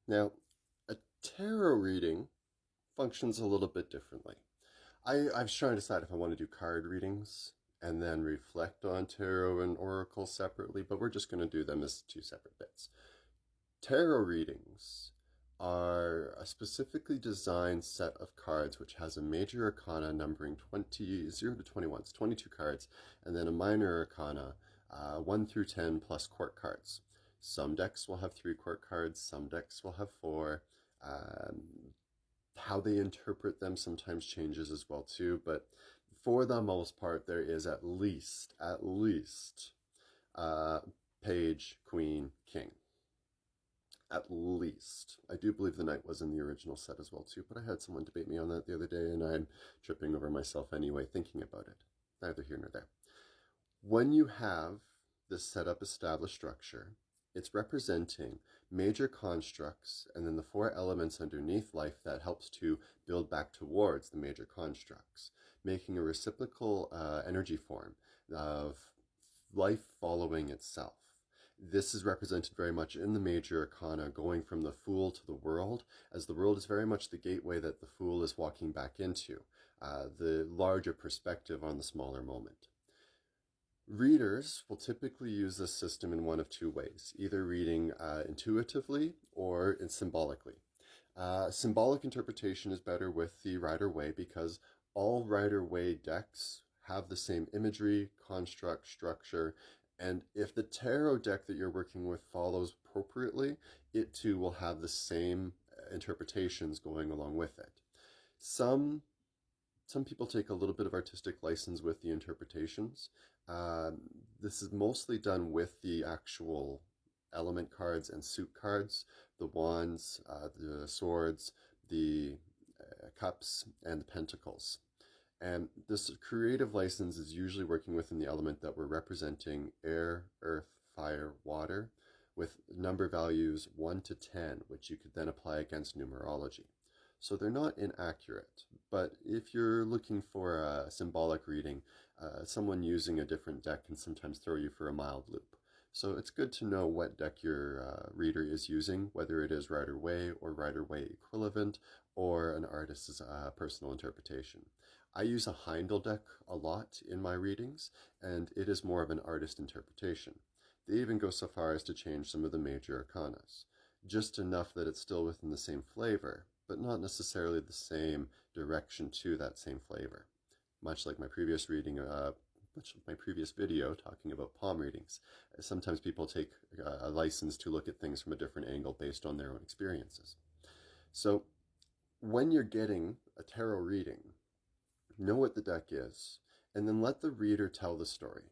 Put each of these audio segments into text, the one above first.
Now, a tarot reading functions a little bit differently. I was trying to decide if I want to do card readings and then reflect on tarot and oracle separately, but we're just going to do them as two separate bits. Tarot readings are a specifically designed set of cards which has a major arcana numbering 0 to 21, it's 22 cards, and then a minor arcana 1 through 10 plus court cards. Some decks will have 3 court cards, some decks will have 4. How they interpret them sometimes changes as well too, but for the most part there is at least uh, page, queen, king. At least. I do believe the knight was in the original set as well too, but I had someone debate me on that the other day and I'm tripping over myself anyway thinking about it. Neither here nor there. When you have this setup established structure, it's representing major constructs and then the 4 elements underneath life that helps to build back towards the major constructs, making a reciprocal energy form of life following itself. This is represented very much in the major arcana, going from the Fool to the World, as the world is very much the gateway that the Fool is walking back into, the larger perspective on the smaller moment. Readers will typically use this system in one of 2 ways, either reading intuitively or symbolically. Symbolic interpretation is better with the Rider-Waite because all Rider-Waite decks have the same imagery, construct, structure, and if the tarot deck that you're working with follows appropriately, it too will have the same interpretations going along with it. Some people take a little bit of artistic license with the interpretations. This is mostly done with the actual element cards and suit cards, the wands, the swords, the cups, and the pentacles. And this creative license is usually working within the element that we're representing: air, earth, fire, water, with number values 1 to 10, which you could then apply against numerology. So they're not inaccurate, but if you're looking for a symbolic reading, someone using a different deck can sometimes throw you for a mild loop. So it's good to know what deck your reader is using, whether it is Rider-Waite or Rider-Waite equivalent, or an artist's personal interpretation. I use a Heindel deck a lot in my readings, and it is more of an artist interpretation. They even go so far as to change some of the major arcanas, just enough that it's still within the same flavor, but not necessarily the same direction to that same flavor. Much like my previous reading, my previous video talking about palm readings. Sometimes people take a license to look at things from a different angle based on their own experiences. So when you're getting a tarot reading, know what the deck is, and then let the reader tell the story.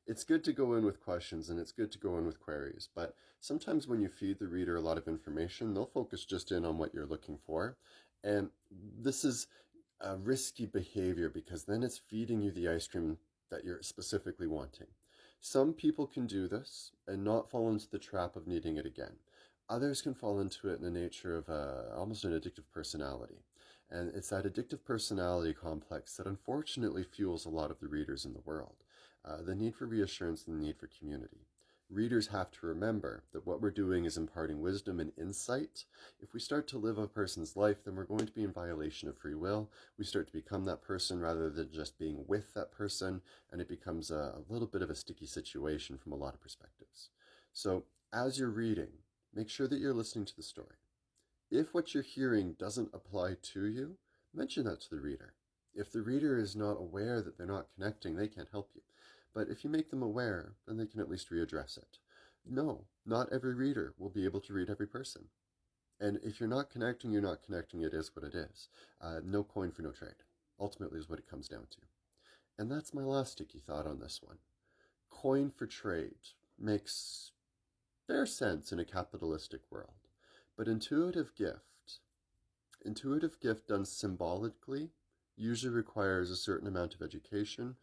It's good to go in with questions and it's good to go in with queries, but sometimes when you feed the reader a lot of information, they'll focus just in on what you're looking for. And this is a risky behavior because then it's feeding you the ice cream that you're specifically wanting. Some people can do this and not fall into the trap of needing it again. Others can fall into it in the nature of almost an addictive personality. And it's that addictive personality complex that unfortunately fuels a lot of the readers in the world. The need for reassurance and the need for community. Readers have to remember that what we're doing is imparting wisdom and insight. If we start to live a person's life, then we're going to be in violation of free will. We start to become that person rather than just being with that person, and it becomes a little bit of a sticky situation from a lot of perspectives. So as you're reading, make sure that you're listening to the story. If what you're hearing doesn't apply to you, mention that to the reader. If the reader is not aware that they're not connecting, they can't help you. But if you make them aware, then they can at least readdress it. No, not every reader will be able to read every person. And if you're not connecting, you're not connecting. It is what it is. No coin for no trade, ultimately is what it comes down to. And that's my last sticky thought on this one. Coin for trade makes fair sense in a capitalistic world. But intuitive gift done symbolically, usually requires a certain amount of education.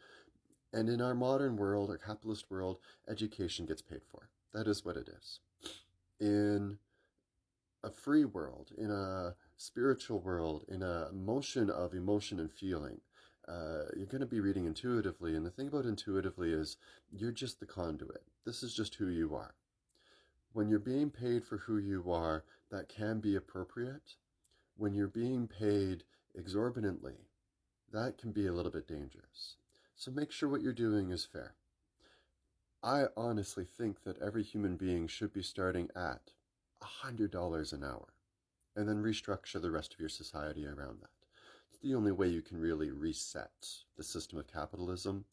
And in our modern world, our capitalist world, education gets paid for. That is what it is. In a free world, in a spiritual world, in a motion of emotion and feeling, you're going to be reading intuitively. And the thing about intuitively is you're just the conduit. This is just who you are. When you're being paid for who you are, that can be appropriate. When you're being paid exorbitantly, that can be a little bit dangerous. So make sure what you're doing is fair. I honestly think that every human being should be starting at $100 an hour and then restructure the rest of your society around that. It's the only way you can really reset the system of capitalism,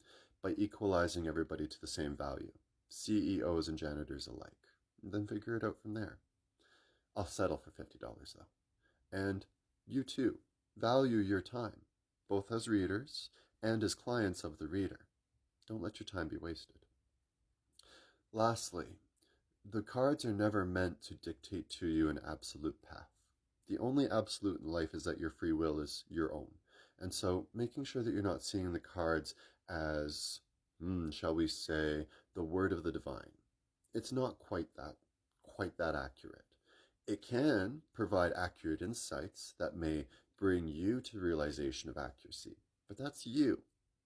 by equalizing everybody to the same value, CEOs and janitors alike. And then figure it out from there. I'll settle for $50 though. And you too, value your time, both as readers and as clients of the reader. Don't let your time be wasted. Lastly, the cards are never meant to dictate to you an absolute path. The only absolute in life is that your free will is your own. And so making sure that you're not seeing the cards as, shall we say, the word of the divine. It's not quite that accurate. It can provide accurate insights that may bring you to the realization of accuracy, but that's you.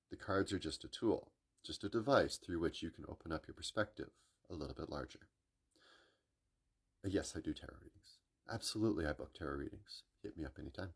The cards are just a tool, just a device through which you can open up your perspective a little bit larger. Yes, I do tarot readings. Absolutely, I book tarot readings. Hit me up anytime.